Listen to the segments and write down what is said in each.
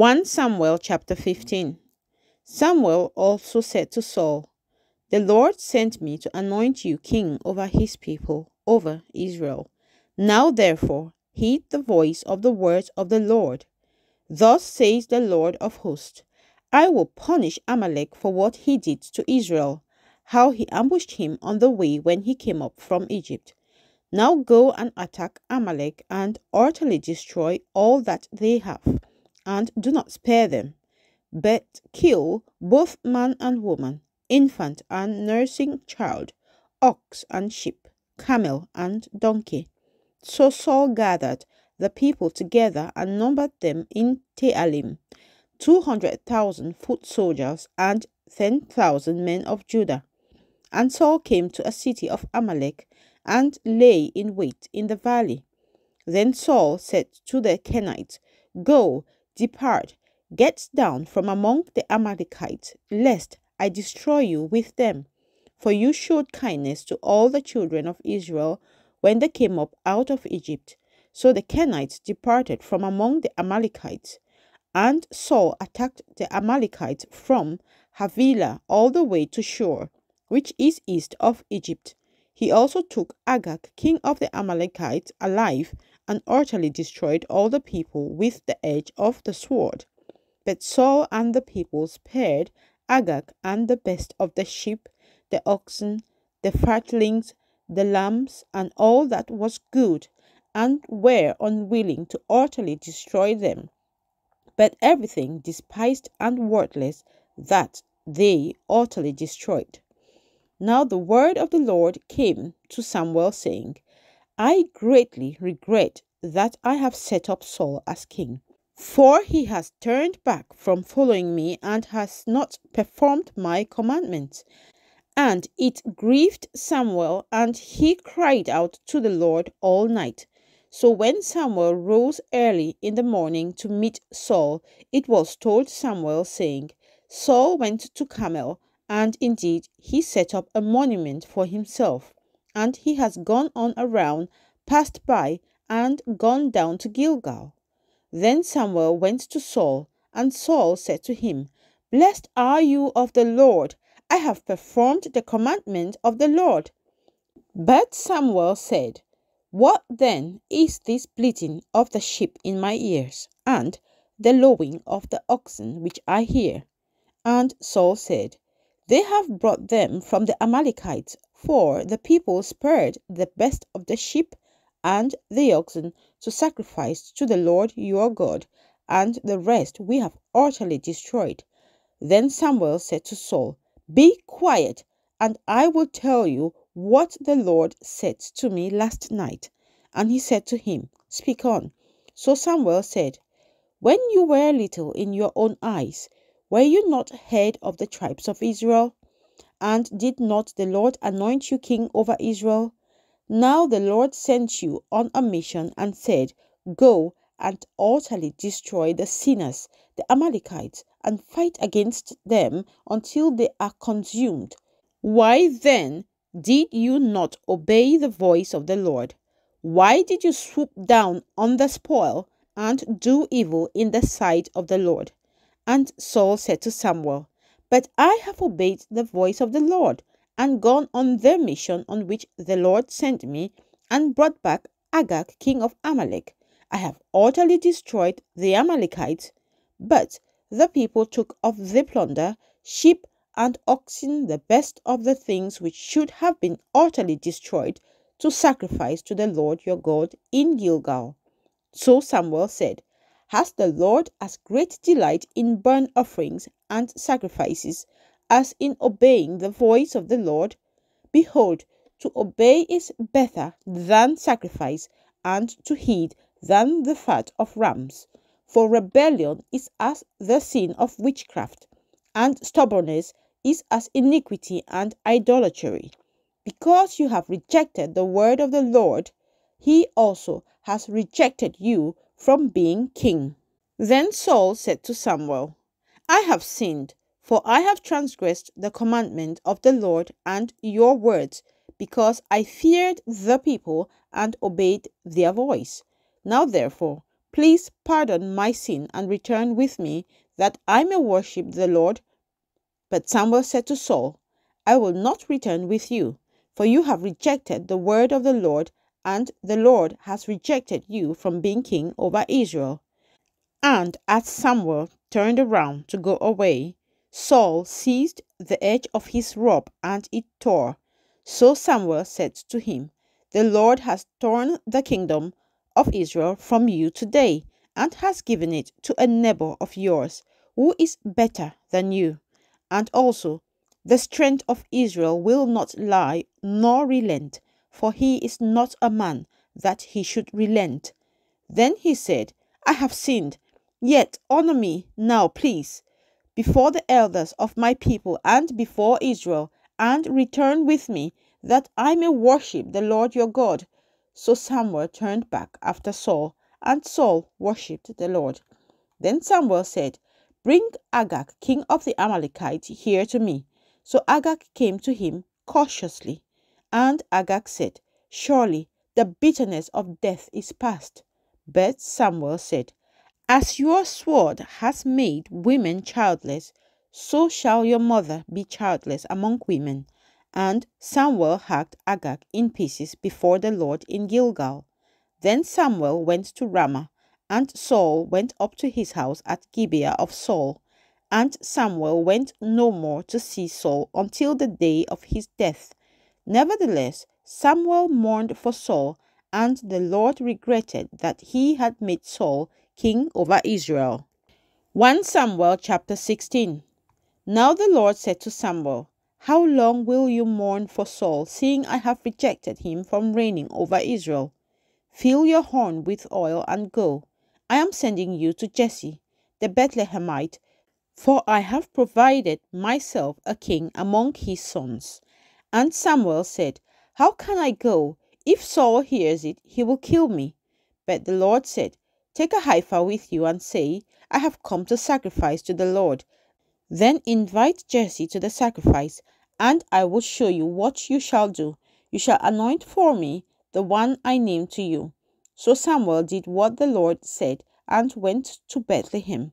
1 Samuel chapter 15. Samuel also said to Saul, "The Lord sent me to anoint you king over his people, over Israel. Now therefore heed the voice of the words of the Lord. Thus says the Lord of hosts, I will punish Amalek for what he did to Israel, how he ambushed him on the way when he came up from Egypt. Now go and attack Amalek and utterly destroy all that they have, and do not spare them, but kill both man and woman, infant and nursing child, ox and sheep, camel and donkey." So Saul gathered the people together and numbered them in Telaim, 200,000 foot soldiers and 10,000 men of Judah. And Saul came to a city of Amalek and lay in wait in the valley. Then Saul said to the Kenites, "Go, depart, get down from among the Amalekites, lest I destroy you with them. For you showed kindness to all the children of Israel when they came up out of Egypt." So the Kenites departed from among the Amalekites. And Saul attacked the Amalekites from Havilah all the way to Shur, which is east of Egypt. He also took Agag, king of the Amalekites, alive, and utterly destroyed all the people with the edge of the sword. But Saul and the people spared Agag and the best of the sheep, the oxen, the fatlings, the lambs, and all that was good, and were unwilling to utterly destroy them, but everything despised and worthless that they utterly destroyed. Now the word of the Lord came to Samuel, saying, "I greatly regret that I have set up Saul as king, for he has turned back from following me and has not performed my commandments." And it grieved Samuel, and he cried out to the Lord all night. So when Samuel rose early in the morning to meet Saul, it was told Samuel, saying, "Saul went to Carmel, and indeed he set up a monument for himself, and he has gone on around, passed by, and gone down to Gilgal." Then Samuel went to Saul, and Saul said to him, "Blessed are you of the Lord. I have performed the commandment of the Lord." But Samuel said, "What then is this bleating of the sheep in my ears, and the lowing of the oxen which I hear?" And Saul said, "They have brought them from the Amalekites, for the people spared the best of the sheep and the oxen to sacrifice to the Lord your God, and the rest we have utterly destroyed." Then Samuel said to Saul, "Be quiet, and I will tell you what the Lord said to me last night." And he said to him, "Speak on." So Samuel said, "When you were little in your own eyes, were you not head of the tribes of Israel? And did not the Lord anoint you king over Israel? Now the Lord sent you on a mission and said, 'Go and utterly destroy the sinners, the Amalekites, and fight against them until they are consumed.' Why then did you not obey the voice of the Lord? Why did you swoop down on the spoil and do evil in the sight of the Lord?" And Saul said to Samuel, "But I have obeyed the voice of the Lord, and gone on the mission on which the Lord sent me, and brought back Agag, king of Amalek. I have utterly destroyed the Amalekites, but the people took of the plunder, sheep and oxen, the best of the things which should have been utterly destroyed, to sacrifice to the Lord your God in Gilgal." So Samuel said, "Has the Lord as great delight in burnt offerings and sacrifices as in obeying the voice of the Lord? Behold, to obey is better than sacrifice, and to heed than the fat of rams. For rebellion is as the sin of witchcraft, and stubbornness is as iniquity and idolatry. Because you have rejected the word of the Lord, he also has rejected you from being king." Then Saul said to Samuel, "I have sinned, for I have transgressed the commandment of the Lord and your words, because I feared the people and obeyed their voice. Now therefore, Please pardon my sin and return with me, that I may worship the Lord. But Samuel said to Saul, I will not return with you, for you have rejected the word of the Lord, and the Lord has rejected you from being king over Israel. And as Samuel turned around to go away, Saul seized the edge of his robe, and it tore. So Samuel said to him, The Lord has torn the kingdom of Israel from you today, and has given it to a neighbor of yours, who is better than you. And also, the strength of Israel will not lie nor relent, for he is not a man that he should relent. Then he said, I have sinned, yet honor me now, please, before the elders of my people and before Israel, and return with me, that I may worship the Lord your God. So Samuel turned back after Saul, and Saul worshipped the Lord. Then Samuel said, Bring Agag, king of the Amalekites, here to me. So Agag came to him cautiously. And Agag said, Surely the bitterness of death is past. But Samuel said, As your sword has made women childless, so shall your mother be childless among women. And Samuel hacked Agag in pieces before the Lord in Gilgal. Then Samuel went to Ramah, and Saul went up to his house at Gibeah of Saul. And Samuel went no more to see Saul until the day of his death. Nevertheless, Samuel mourned for Saul, and the Lord regretted that he had made Saul king over Israel. 1 Samuel chapter 16. Now the Lord said to Samuel, How long will you mourn for Saul, seeing I have rejected him from reigning over Israel? Fill your horn with oil and go. I am sending you to Jesse, the Bethlehemite, for I have provided myself a king among his sons. And Samuel said, How can I go? If Saul hears it, he will kill me. But the Lord said, Take a heifer with you and say, I have come to sacrifice to the Lord. Then invite Jesse to the sacrifice, and I will show you what you shall do. You shall anoint for me the one I name to you. So Samuel did what the Lord said, and went to Bethlehem.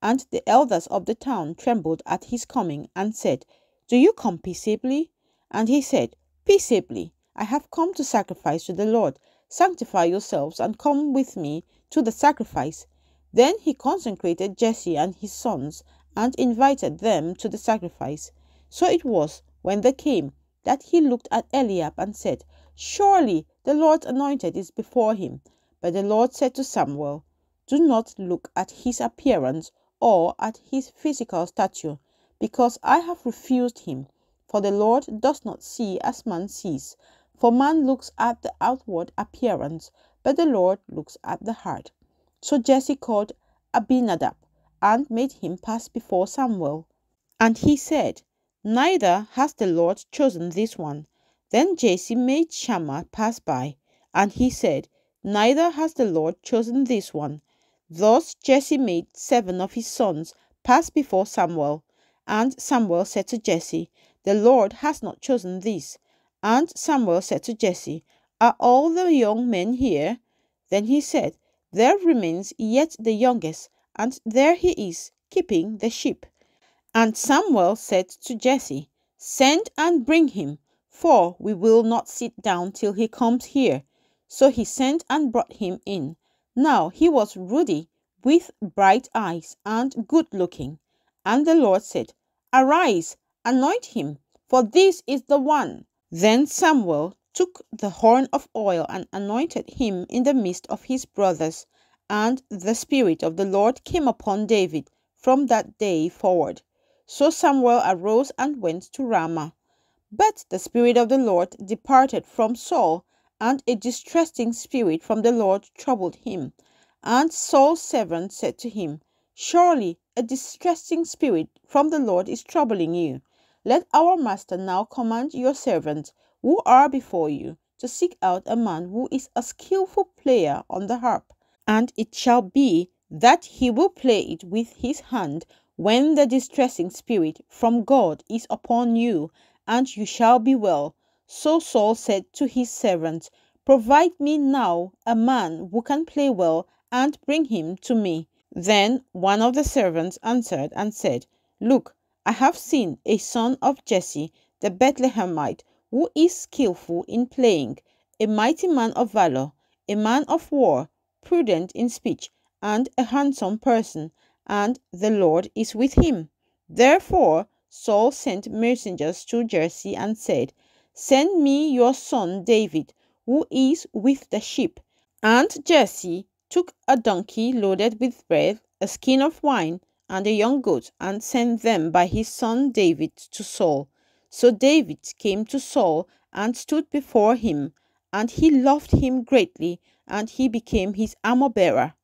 And the elders of the town trembled at his coming, and said, Do you come peaceably? And he said, Peaceably. I have come to sacrifice to the Lord. Sanctify yourselves, and come with me to the sacrifice. Then he consecrated Jesse and his sons, and invited them to the sacrifice. So it was, when they came, that he looked at Eliab and said, Surely the Lord's anointed is before him. But the Lord said to Samuel, Do not look at his appearance or at his physical stature, because I have refused him. For the Lord does not see as man sees. For man looks at the outward appearance, but the Lord looks at the heart. So Jesse called Abinadab, and made him pass before Samuel. And he said, Neither has the Lord chosen this one. Then Jesse made Shammah pass by, and he said, Neither has the Lord chosen this one. Thus Jesse made 7 of his sons pass before Samuel. And Samuel said to Jesse, The Lord has not chosen this. And Samuel said to Jesse, Are all the young men here? Then he said, There remains yet the youngest, and there he is, keeping the sheep. And Samuel said to Jesse, Send and bring him, for we will not sit down till he comes here. So he sent and brought him in. Now he was ruddy, with bright eyes, and good-looking. And the Lord said, Arise, anoint him, for this is the one. Then Samuel took the horn of oil and anointed him in the midst of his brothers. And the Spirit of the Lord came upon David from that day forward. So Samuel arose and went to Ramah. But the Spirit of the Lord departed from Saul, and a distressing spirit from the Lord troubled him. And Saul's servant said to him, Surely a distressing spirit from the Lord is troubling you. Let our master now command your servants, who are before you, to seek out a man who is a skillful player on the harp. And it shall be that he will play it with his hand when the distressing spirit from God is upon you, and you shall be well. So Saul said to his servants, Provide me now a man who can play well, and bring him to me." Then one of the servants answered and said, "Look, I have seen a son of Jesse the Bethlehemite, who is skillful in playing, a mighty man of valor, a man of war, prudent in speech, and a handsome person, and the Lord is with him." Therefore Saul sent messengers to Jesse and said, "Send me your son David, who is with the sheep." And Jesse took a donkey loaded with bread, a skin of wine, and a young goat, and sent them by his son David to Saul. So David came to Saul and stood before him, and he loved him greatly, and he became his armor-bearer.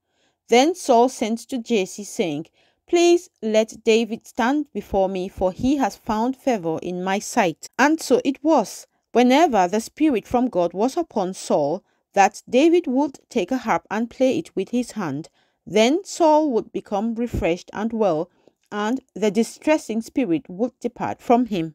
Then Saul sent to Jesse, saying, "Please let David stand before me, for he has found favor in my sight." And so it was, whenever the Spirit from God was upon Saul, that David would take a harp and play it with his hand. Then Saul would become refreshed and well, and the distressing spirit would depart from him.